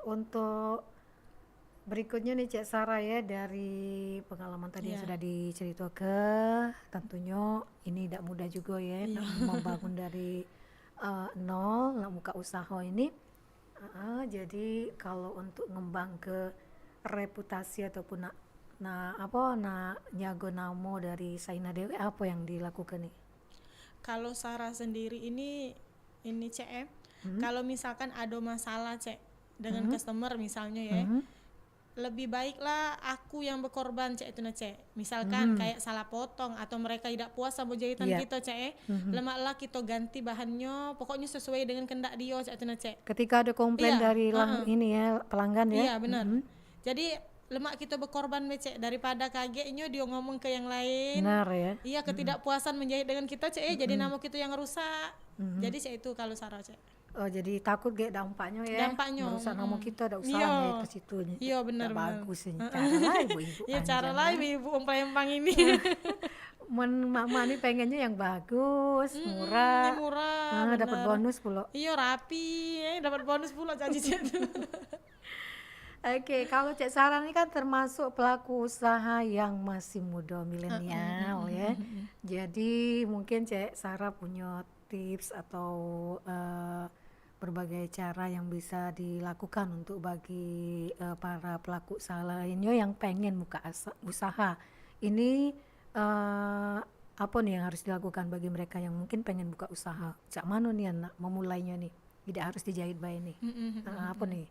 untuk berikutnya nih Cek Sarah ya dari pengalaman tadi yang sudah diceritakan tentunya ini tidak mudah juga ya membangun dari nol nak buka usaha ini. Jadi kalau untuk ngembang ke reputasi ataupun nak nyago namo dari Saina Dewi apa yang dilakukan nih? Kalau Sarah sendiri ini cek kalau misalkan ada masalah cek dengan customer misalnya ya lebih baiklah aku yang berkorban cek itu nah cek misalkan kayak salah potong atau mereka tidak puas sama jahitan kita cek lemaklah kita ganti bahannya pokoknya sesuai dengan kehendak dia cek itu nah cek. Ketika ada komplain Iya, dari ini ya pelanggan ya. Iya benar. Jadi lemak kita berkorban becek daripada kagetnya dia ngomong ke yang lain. Benar ya. Iya, ketidakpuasan menjahit dengan kita cek jadi nama kita yang rusak. Jadi cek itu kalau Sarah cek. Oh, jadi takut gak dampaknya ya. Dampaknya, Merusak nama kita, ada Iya. usahanya ke situ. Iya, benar, benar. Bagus ini. Cara lah ibu-ibu. Iya, cara Anjang, lah ya. ibu empang-empang ini. Mama ini pengennya yang bagus, murah. Yang murah. Dapat benar. bonus pula. Iya, rapi, dapat bonus pula janji cek. Oke, kalau Cek Sarah ini kan termasuk pelaku usaha yang masih muda, milenial ya. Jadi mungkin Cek Sarah punya tips atau berbagai cara yang bisa dilakukan untuk bagi para pelaku usaha lainnya yang pengen buka usaha. Ini apa nih yang harus dilakukan bagi mereka yang mungkin pengen buka usaha? Cak mana nih anak memulainya nih? Tidak harus dijahit bayi nih. Apa nih?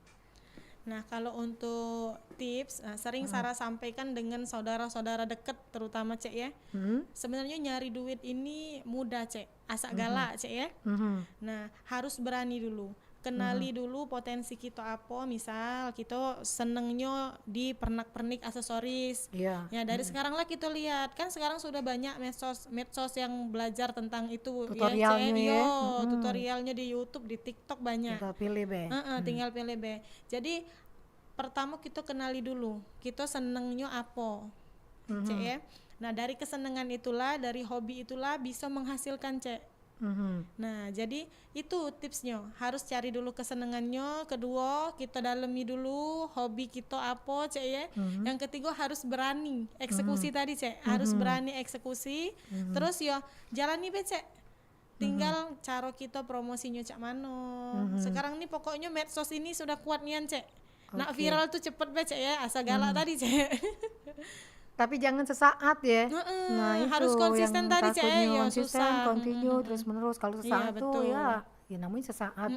Nah, kalau untuk tips, sering Sarah sampaikan dengan saudara-saudara dekat terutama cek ya. Sebenarnya nyari duit ini mudah cek, asak galak cek ya. Nah, harus berani dulu. Kenali dulu potensi kita apa, misal kita senengnya di pernak-pernik aksesoris. Iya. Ya, dari sekarang lah kita lihat, kan sekarang sudah banyak medsos yang belajar tentang itu Tutorialnya Cek. ya. Yo, tutorialnya di YouTube, di TikTok banyak. Tinggal pilih be. Tinggal pilih be. Jadi pertama kita kenali dulu kita senengnya apa, cek ya. Nah, dari kesenangan itulah, dari hobi itulah bisa menghasilkan cek. Nah, jadi itu tipsnya, harus cari dulu kesenangannya. Kedua, kita dalami dulu hobi kita apa cek ya. Yang ketiga harus berani eksekusi tadi cek, harus berani eksekusi. Terus ya jalani be cek. Tinggal cara kita promosinya cak mano. Sekarang nih pokoknya medsos ini sudah kuat nian cek. Nak viral tuh cepet be cek ya, asal galak tadi cek. Tapi jangan sesaat ya. Nah, itu harus konsisten yang tadi cek takutnya ya, konsisten, susah. continue terus menerus. Kalau sesaat tuh betul. ya namanya sesaat.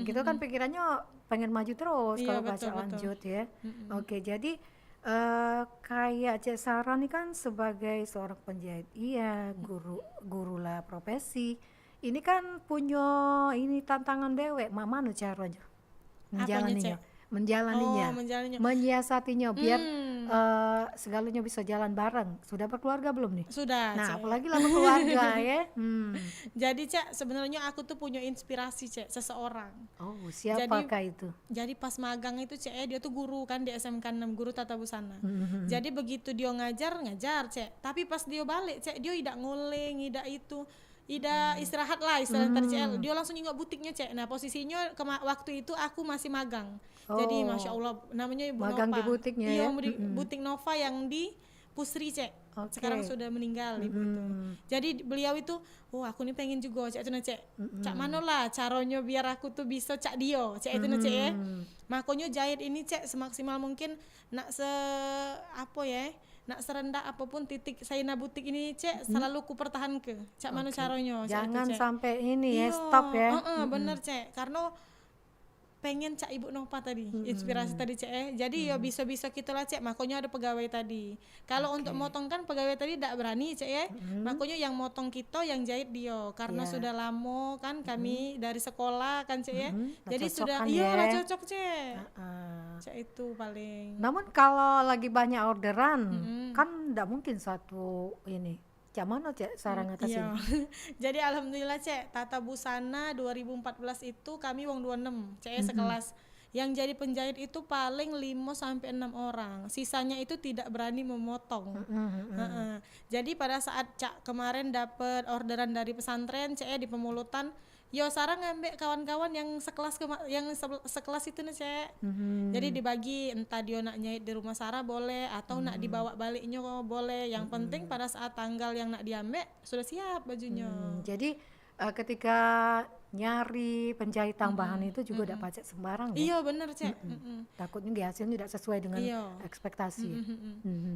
Kita kan pikirannya pengen maju terus Iya, kalau betul, baca betul. lanjut ya. Oke, jadi kayak Cek Sarah nih kan sebagai seorang penjahit, iya guru lah profesi. Ini kan punya ini tantangan dewek, mama nu caranya menjalaninya, Oh, menjalaninya. menyiasatinya biar segalanya bisa jalan bareng. Sudah berkeluarga belum nih? Sudah, Nah, Cek. apalagi lama keluarga ya. Jadi cek, sebenarnya aku tuh punya inspirasi cek, seseorang. Oh, siapakah itu? Jadi pas magang itu cek, dia tuh guru kan di SMK 6, guru tata busana. Jadi begitu dia ngajar cek. Tapi pas dia balik cek, dia tidak nguling, tidak itu, tidak istirahat lah istilah tadi cek. Dia langsung nyingok butiknya cek. Nah, posisinya waktu itu aku masih magang. Jadi masya Allah, namanya Ibu Magang Nova. di butiknya Iya, ya? di butik Nova yang di Pusri cek. Oke. Sekarang sudah meninggal ibu itu. Jadi beliau itu, aku nih pengen juga cek itu cek. Cak mana lah caranya biar aku tuh bisa cak dia, cek itu cek ya. Makanya jahit ini cek semaksimal mungkin nak nak serendah apapun titik saya butik ini cek selalu ku pertahankan. Cak mana caranya? Cek Jangan itu, cek. sampai ini ya Iya, stop ya. bener cek, karena pengen cak Ibu Nova tadi, inspirasi tadi cek jadi ya bisa-bisa kita lah cek, makanya ada pegawai tadi. Kalau untuk motong kan pegawai tadi tidak berani cek ya, makanya yang motong kita yang jahit dia, karena Ya. sudah lama kan kami dari sekolah kan cek ya, Lah jadi cocok sudah kan iya ya. lah cocok cek, Ah. cek itu paling. Namun kalau lagi banyak orderan kan tidak mungkin satu ini. Cak mana Cek Sarah ngatasin? Iya. Jadi alhamdulillah cek, tata busana 2014 itu kami wong 26 cek sekelas. Yang jadi penjahit itu paling 5 sampai 6 orang. Sisanya itu tidak berani memotong. Jadi pada saat cak kemarin dapat orderan dari pesantren cek di Pemulutan, yo Sarah ngambil kawan-kawan yang sekelas itu nih cek. Jadi dibagi, entah dia nak nyait di rumah Sarah boleh atau nak dibawa baliknya boleh. Yang penting pada saat tanggal yang nak diambil sudah siap bajunya. Jadi ketika nyari penjahit tambahan itu juga tidak pacet sembarang ya. Iya bener cek. Takutnya hasilnya tidak sesuai dengan Iya. ekspektasi.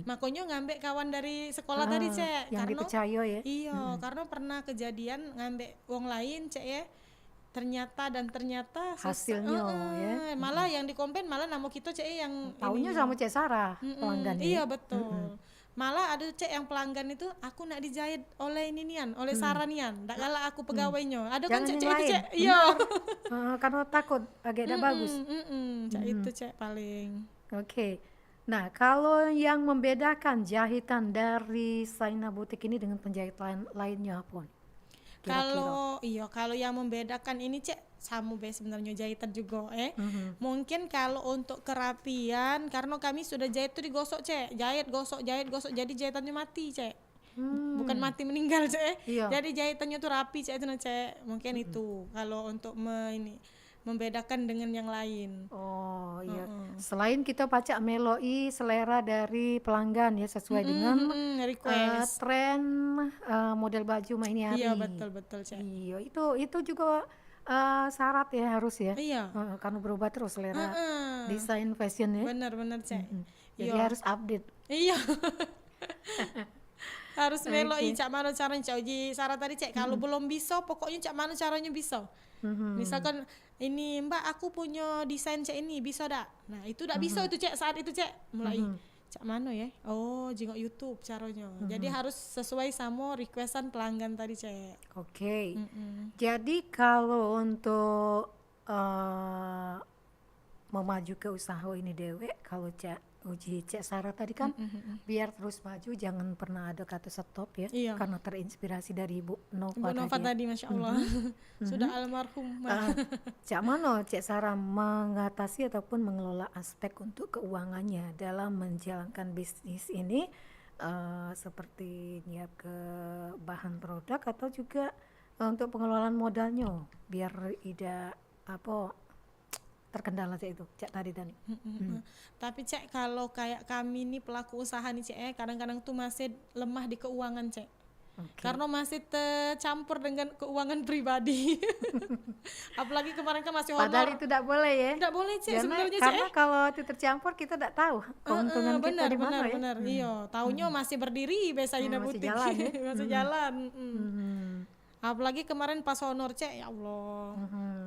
Makanya ngambil kawan dari sekolah tadi cek, Yang karena dipercaya ya. iya karena pernah kejadian ngambil wong lain cek ya, ternyata Hasilnya, ya. malah yang dikomplain malah nama kita cek yang Taunya sama Cek Sarah pelanggan ya. iya betul. Malah ada cek yang pelanggan itu aku nak dijahit oleh ini nian, oleh Sarah nian, tak kalah aku pegawainya. Ada kan Jangan cek yang itu lain. cek, iya. Karena takut agak tidak bagus. Cek itu cek paling. Oke. Nah, kalau yang membedakan jahitan dari Saina Butik ini dengan penjahit lainnya apa? Kira-kira. Kalau yang membedakan ini cek sama be sebenarnya jahitan juga mungkin kalau untuk kerapian karena kami sudah jahit tuh digosok cek, jahit gosok jadi jahitannya mati cek. Bukan mati meninggal cek. Iya. Jadi jahitannya tuh rapi cek itu nah, cek. Mungkin itu kalau untuk membedakan dengan yang lain. Oh iya. Selain kita pacak meloi selera dari pelanggan ya sesuai dengan request. tren model baju mah ini hari. Iya betul cek. Iya, itu juga syarat ya harus ya. Iya. Karena berubah terus selera desain fashion ya. Benar cek. Jadi Iya. harus update. Iya. Harus meloi cak mana caranya cak uji syarat tadi cek kalau belum bisa pokoknya cak mana caranya bisa. Misalkan ini Mbak aku punya desain cek ini bisa dak? Nah itu dak bisa itu cek saat itu cek mulai cak mana ya? Oh jengok YouTube caranya. Jadi harus sesuai sama requestan pelanggan tadi cek. Oke. Jadi kalau untuk memaju ke usaha ini dewek, kalau uji cek Sarah tadi kan biar terus maju jangan pernah ada kata stop ya. Iya. Karena terinspirasi dari Ibu Nova Bu Nova tadi. tadi Masya Allah sudah almarhum. Cak Mano, Cek Sarah mengatasi ataupun mengelola aspek untuk keuangannya dalam menjalankan bisnis ini seperti nyiap ke bahan produk atau juga untuk pengelolaan modalnya biar tidak terkendala cek itu cek tadi. Tapi cek kalau kayak kami nih pelaku usaha nih cek kadang-kadang tuh masih lemah di keuangan cek. Karena masih tercampur dengan keuangan pribadi. Apalagi kemarin kan masih honor. Padahal itu tidak boleh ya. Tidak boleh cek sebenarnya karena cek. kalau itu tercampur kita tidak tahu keuntungan kita di mana ya. Benar. Iya, taunya masih berdiri biasanya Masih butik. jalan ya. Masih jalan. Apalagi kemarin pas honor cek ya Allah.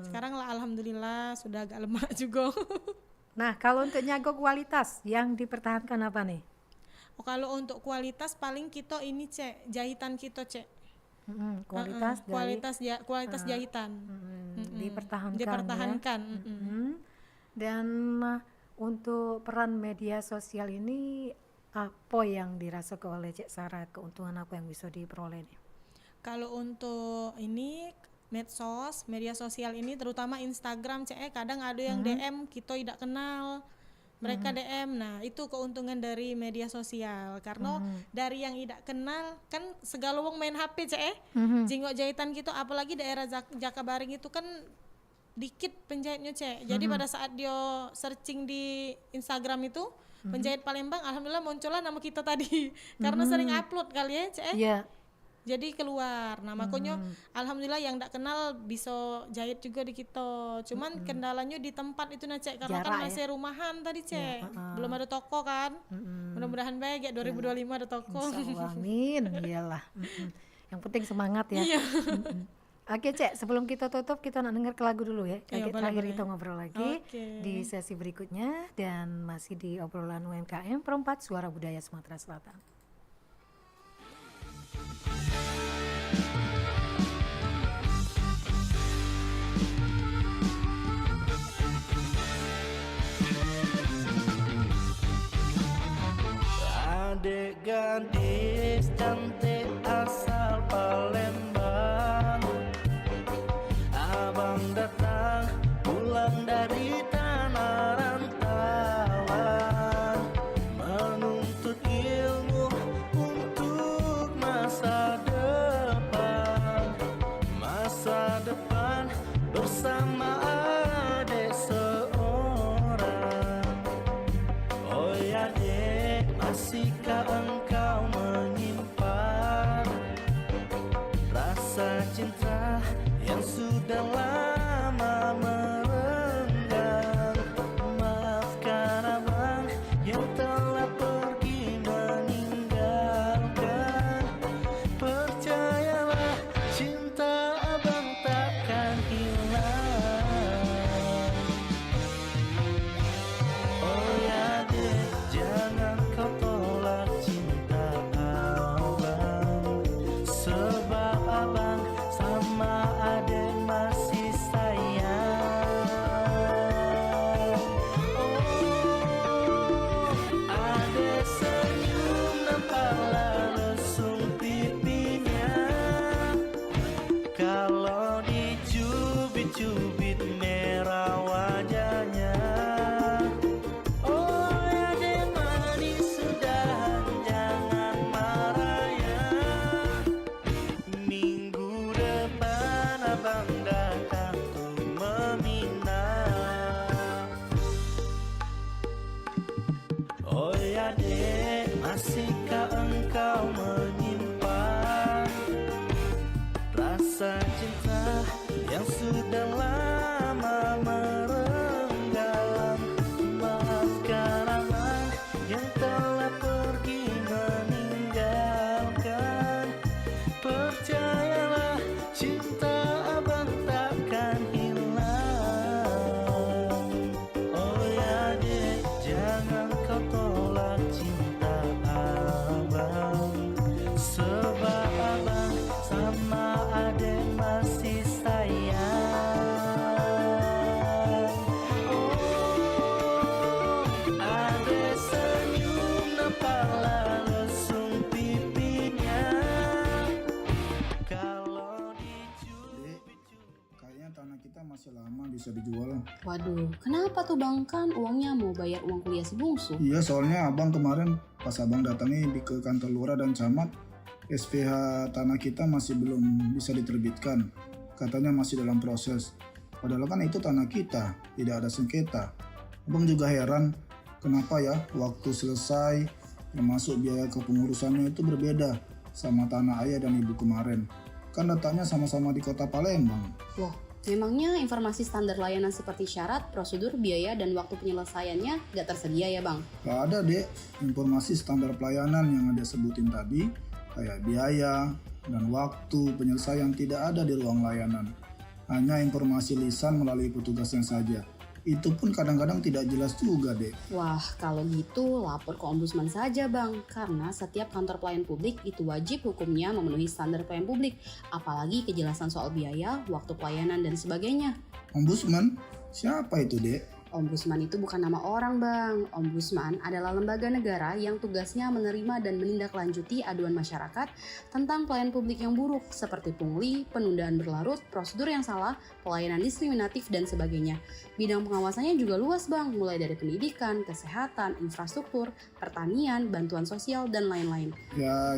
Sekarang lah alhamdulillah sudah agak lemah juga. Nah, kalau untuk nyago kualitas yang dipertahankan apa nih? Kalau untuk kualitas paling kita ini cek jahitan kita cek. Kualitas dari kualitas jahitan. Dipertahankan. Dan untuk peran media sosial ini apa yang dirasakan oleh Cek Sarah, keuntungan apa yang bisa diperoleh nih? Kalau untuk ini medsos, media sosial ini terutama Instagram cek kadang ada yang DM kita tidak kenal. Mereka DM. Nah, itu keuntungan dari media sosial karena dari yang tidak kenal kan segala wong main HP cek jenggot jahitan gitu apalagi daerah Jakabaring itu kan dikit penjahitnya cek. Jadi pada saat dia searching di Instagram itu penjahit Palembang alhamdulillah muncullah nama kita tadi karena sering upload kali ya cek. Iya. Jadi keluar. Nah makanya alhamdulillah yang tidak kenal bisa jahit juga di kita. Cuman kendalanya di tempat itu nah cek karena Jarak kan masih rumahan tadi cek. Belum ada toko kan. Mudah-mudahan baik ya 2025 ada toko. Insyaallah, amin. Iyalah. Yang penting semangat ya. Iya. Oke Cek, sebelum kita tutup kita nak dengar ke lagu dulu ya. Iya, Terakhir boleh. kita ngobrol lagi Oke. di sesi berikutnya dan masih di obrolan UMKM Perempat Suara Budaya Sumatera Selatan. Adik gadis cantik asal Palembang, abang datang pulang dari tanah rantauan, menuntut ilmu Percayalah, cinta abang takkan hilang. Oh ya dek, jangan kau tolak cinta abang. Sebab abang sama adek masih sayang. Oh, adek senyum nampaklah lesung pipinya. Kalau Dek, kayaknya tanah kita masih lama bisa dijual. Waduh, kenapa tuh bang? Kan uangnya mau bayar uang kuliah si bungsu. Iya, soalnya abang kemarin pas abang datangi ke kantor lurah dan camat, SPH tanah kita masih belum bisa diterbitkan. Katanya masih dalam proses. Padahal kan itu tanah kita, tidak ada sengketa. Abang juga heran, kenapa ya waktu selesai termasuk biaya kepengurusannya itu berbeda sama tanah ayah dan ibu kemarin. Kan datanya sama-sama di kota Palembang. Loh, memangnya informasi standar layanan seperti syarat, prosedur, biaya, dan waktu penyelesaiannya gak tersedia ya bang? Gak ada dek, informasi standar pelayanan yang ada sebutin tadi, kayak biaya dan waktu penyelesaian tidak ada di ruang layanan. Hanya informasi lisan melalui petugasnya saja. Itu pun kadang-kadang tidak jelas juga dek. Wah, kalau gitu lapor ke ombudsman saja bang. Karena setiap kantor pelayan publik itu wajib hukumnya memenuhi standar pelayan publik. Apalagi kejelasan soal biaya, waktu pelayanan, dan sebagainya. Ombudsman? Siapa itu dek? Ombudsman itu bukan nama orang bang. Ombudsman adalah lembaga negara yang tugasnya menerima dan menindaklanjuti aduan masyarakat tentang pelayanan publik yang buruk seperti pungli, penundaan berlarut, prosedur yang salah, pelayanan diskriminatif, dan sebagainya. Bidang pengawasannya juga luas bang, mulai dari pendidikan, kesehatan, infrastruktur, pertanian, bantuan sosial, dan lain-lain. Ya.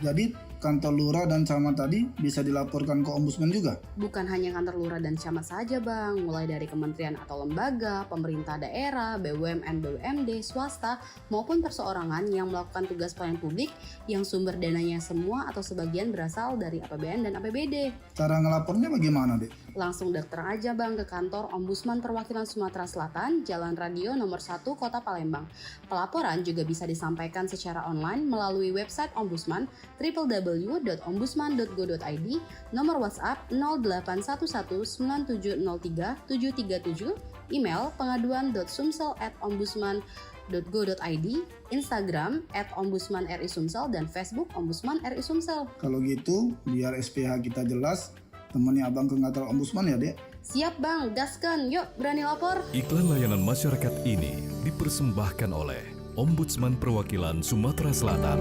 Jadi kantor lurah dan camat tadi bisa dilaporkan ke ombudsman juga? Bukan hanya kantor lurah dan camat saja bang, mulai dari kementerian atau lembaga, pemerintah daerah, BUMN, BUMD, swasta, maupun perseorangan yang melakukan tugas pelayanan publik yang sumber dananya semua atau sebagian berasal dari APBN dan APBD. Cara ngelapornya bagaimana dek? Langsung daftar aja bang ke kantor Ombudsman Perwakilan Sumatera Selatan, Jalan Radio Nomor 1 Kota Palembang. Pelaporan juga bisa disampaikan secara online melalui website Ombudsman www.ombudsman.go.id, nomor WhatsApp 08119703 email pengaduan.sumsel@ombudsman.go.id, Instagram @ombudsman_RI_Sumsel, dan Facebook Ombudsman RI Sumsel. Kalau gitu, biar SPH kita jelas, temennya abang ke kantor ombudsman ya dek? Siap bang, gaskan, yuk berani lapor. Iklan layanan masyarakat ini dipersembahkan oleh Ombudsman Perwakilan Sumatera Selatan.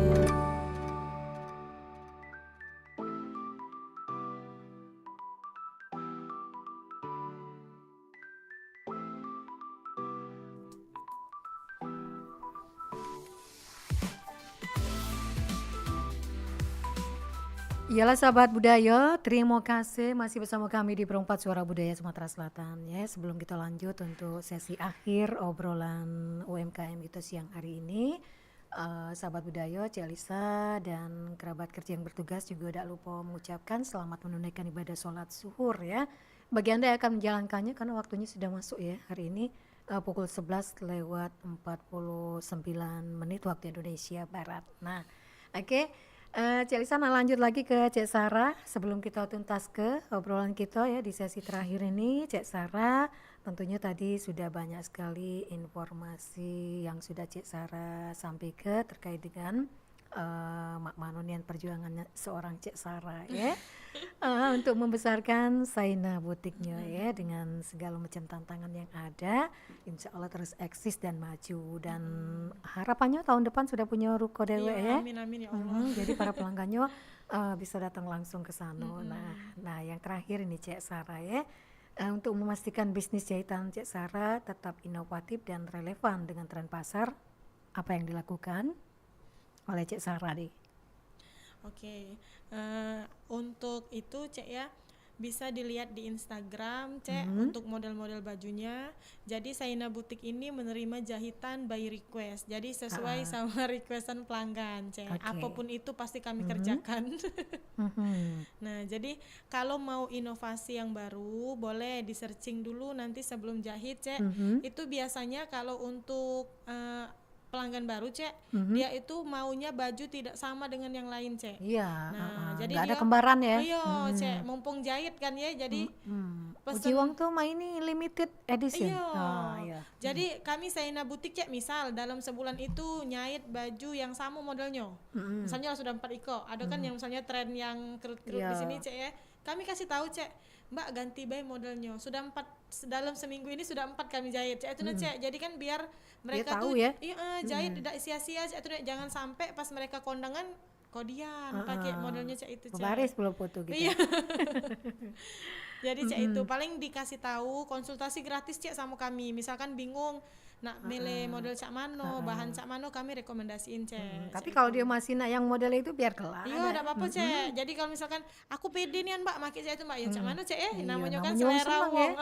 Iyalah sahabat budaya, terima kasih masih bersama kami di Perempat Suara Budaya Sumatera Selatan ya. Sebelum kita lanjut untuk sesi akhir obrolan UMKM itu siang hari ini, sahabat budaya, Cik Elisa dan kerabat kerja yang bertugas juga tidak lupa mengucapkan selamat menunaikan ibadah sholat zuhur ya. Bagi Anda yang akan menjalankannya karena waktunya sudah masuk ya hari ini pukul 11:49 waktu Indonesia Barat. Nah, oke. Cik Lisa, lanjut lagi ke Cik Sarah sebelum kita tuntas ke obrolan kita ya di sesi terakhir ini. Cik Sarah, tentunya tadi sudah banyak sekali informasi yang sudah Cik Sarah sampaikan terkait dengan makmanonian perjuangannya seorang Cik Sarah ya untuk membesarkan Saina butiknya ya dengan segala macam tantangan yang ada, insya Allah terus eksis dan maju dan harapannya tahun depan sudah punya ruko dewe ya. Amin ya Allah. Jadi para pelanggannya bisa datang langsung ke sana. Nah yang terakhir ini Cik Sarah ya. Untuk memastikan bisnis jahitan Cik Sarah tetap inovatif dan relevan dengan tren pasar, apa yang dilakukan oleh Cik Sarah nih? Oke, untuk itu Cek ya bisa dilihat di Instagram Cek untuk model-model bajunya. Jadi Saina Butik ini menerima jahitan by request. Jadi sesuai sama requestan pelanggan Cek. Okay. Apapun itu pasti kami kerjakan. Nah, jadi kalau mau inovasi yang baru boleh di searching dulu nanti sebelum jahit Cek. Itu biasanya kalau untuk pelanggan baru Cek, dia itu maunya baju tidak sama dengan yang lain Cek. Iya, Jadi nggak ada dia kembaran ya. Iya Cek, mumpung jahit kan ya, jadi pesen- Ujiwang tuh mah ini limited edition. Iya. Iya. Jadi kami Saina Butik Cek, misal dalam sebulan itu nyait baju yang sama modelnya. Misalnya sudah 4 iko. Ada kan yang misalnya tren yang kerut-kerut di Iya. sini Cek ya. Kami kasih tahu Cek, Mbak ganti bae modelnya. Sudah 4 dalam seminggu ini sudah 4 kami jahit Cek. Itu nah, Cek. Jadi kan biar mereka tahu tuh ya. jahit tidak sia-sia Cek. Itu nah, jangan sampai pas mereka kondangan kodian pakai modelnya Cek itu Cek. Baris belum foto gitu. Iya. Jadi Cek itu paling dikasih tahu konsultasi gratis Cek sama kami. Misalkan bingung nak milih model cak mano, bahan cak mano kami rekomendasiin Cek. Tapi kalau dia masih nak yang model itu biar kelar. Iya, enggak apa-apa Cek. Jadi kalau misalkan aku pede nih Mbak pakai Cek itu Mbak, ya cak mano Cek Iya, namanya kan namanya selera seneng wong. ya.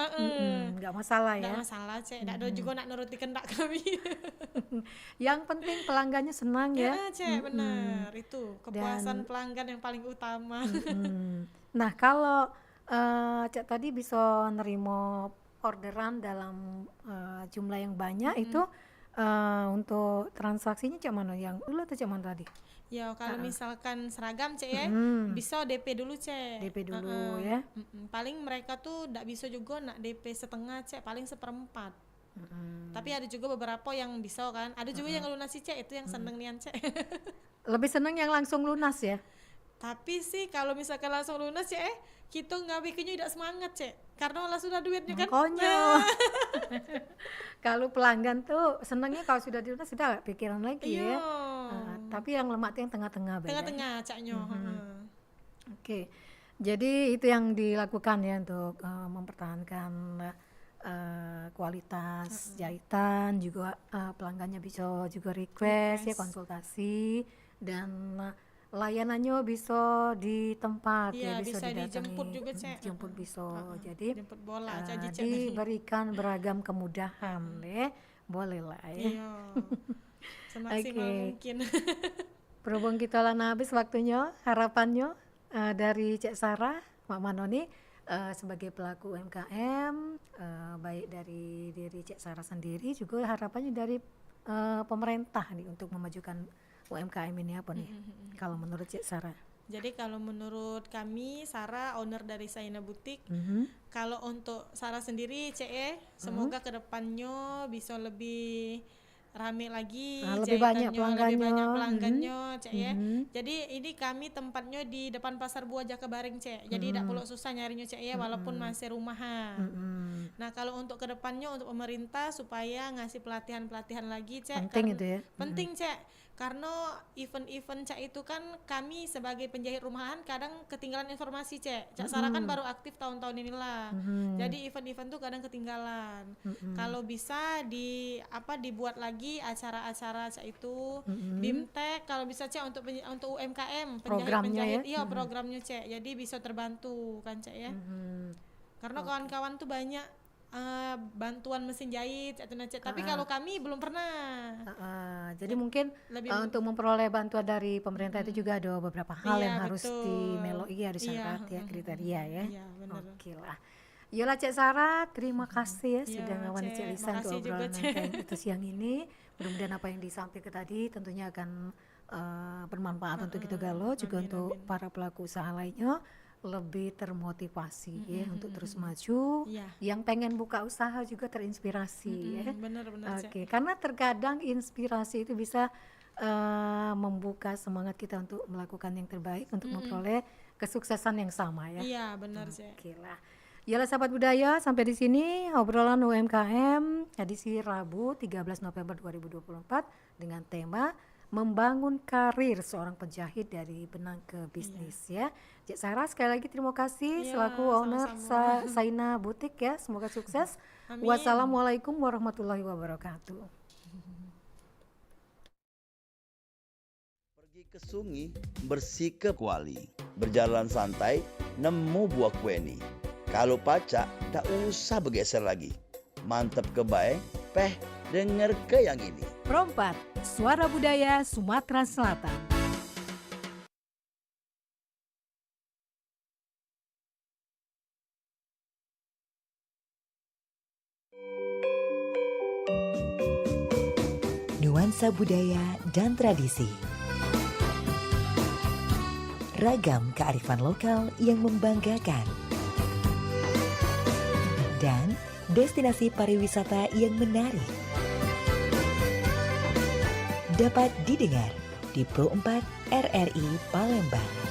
Nggak masalah ya. Enggak masalah Cek. Enggak ada juga nak nuruti kendak kami. Yang penting pelanggannya senang ya. Ya Cek, benar. Itu kepuasan pelanggan yang paling utama. Nah kalau Cak tadi bisa nerima orderan dalam jumlah yang banyak itu untuk transaksinya cak mana yang dulu atau cak mana tadi? Ya kalau misalkan seragam Cek ya, bisa DP dulu Cek. DP dulu ya. Paling mereka tuh enggak bisa juga nak DP setengah Cek, paling 1/4. Tapi ada juga beberapa yang bisa kan. Ada juga yang lunasi Cek, itu yang seneng nian Cek. Lebih seneng yang langsung lunas ya. Tapi sih kalau misalkan langsung lunas Cek, kita nggak bikinnya tidak semangat Cek, karena lah sudah duitnya kan. Konyol. Kalau pelanggan tuh senangnya kalau sudah dilunas sudah pikiran lagi ya. Iya. Tapi yang lemak tuh yang tengah-tengah beda. Tengah-tengah Caknya. Oke. Jadi itu yang dilakukan ya untuk mempertahankan kualitas jahitan, juga pelanggannya bisa juga request ya, konsultasi, dan layanannya bisa di tempat Iya, ya, bisa bisa didatangi, dijemput juga, Cek. jemput bisa. Jadi Jemput bola Cak. diberikan beragam kemudahan ya, boleh lah ya. Iya. Semaksimal mungkin. Berhubung kita lana habis waktunya, harapannya dari Cek Sarah, Mak Manoni sebagai pelaku UMKM, baik dari diri Cek Sarah sendiri, juga harapannya dari pemerintah nih untuk memajukan UMKM ini apa nih? Kalau menurut Cek Sarah? Jadi kalau menurut kami, Sarah owner dari Saina Butik, kalau untuk Sarah sendiri Cek, semoga kedepannya bisa lebih rame lagi, lebih banyak jahitannya, lebih banyak pelanggannya. pelanggannya Cek ya. Jadi ini kami tempatnya di depan Pasar Buah Jakabaring Cek. Jadi tidak perlu susah nyarinya Cek ya, walaupun masih rumahan. Nah kalau untuk kedepannya untuk pemerintah supaya ngasih pelatihan-pelatihan lagi Cek. Penting itu ya. Penting Cek. Karena event-event Cak itu kan kami sebagai penjahit rumahan kadang ketinggalan informasi Cek. Cak Sarah kan baru aktif tahun-tahun inilah. Jadi event-event tuh kadang ketinggalan. Kalau bisa dibuat lagi acara-acara Cak itu, BIMTEK kalau bisa Cak untuk UMKM, Programnya penjahit, ya? iya programnya Cek. Jadi bisa terbantu kan Cak ya. Karena kawan-kawan tuh banyak bantuan mesin jahit atau Cek. Tapi kalau kami belum pernah. Jadi mungkin Lebih untuk memperoleh bantuan dari pemerintah itu juga ada beberapa hal Iya, yang harus betul. dimeloi ya, disyarat Iya, ya, kriteria ya. Iya, benar. Oke lah. Yolah Cek Sarah, terima kasih ya Iya, sudah ngawani Cek. Cek Lisa untuk Makasih juga, obrolan Cek. kayak itu siang ini. Mudah-mudahan apa yang disampaikan tadi tentunya akan bermanfaat untuk kita galau, juga untuk para pelaku usaha lainnya lebih termotivasi ya untuk terus maju. Iya. Yang pengen buka usaha juga terinspirasi ya. Benar-benar Cek. Oke, karena terkadang inspirasi itu bisa membuka semangat kita untuk melakukan yang terbaik untuk memperoleh kesuksesan yang sama ya. Iya, benar Cek. Oke lah. Yalah sahabat budaya, sampai di sini obrolan UMKM edisi Rabu 13 November 2024 dengan tema membangun karir seorang penjahit dari benang ke bisnis ya. Cek Sarah sekali lagi terima kasih Iya, selaku owner sama-sama. Saina Butik ya. Semoga sukses. Amin. Wassalamualaikum warahmatullahi wabarakatuh. Pergi ke sungai, bersih ke kuali. Berjalan santai, nemu buah kueni. Kalau pacak, tak usah bergeser lagi. Mantep ke bae, peh denger ke yang ini. Perompat, Suara Budaya Sumatera Selatan. nuansa budaya dan tradisi. Ragam kearifan lokal yang membanggakan. Dan destinasi pariwisata yang menarik. Dapat didengar di Pro 4 RRI Palembang.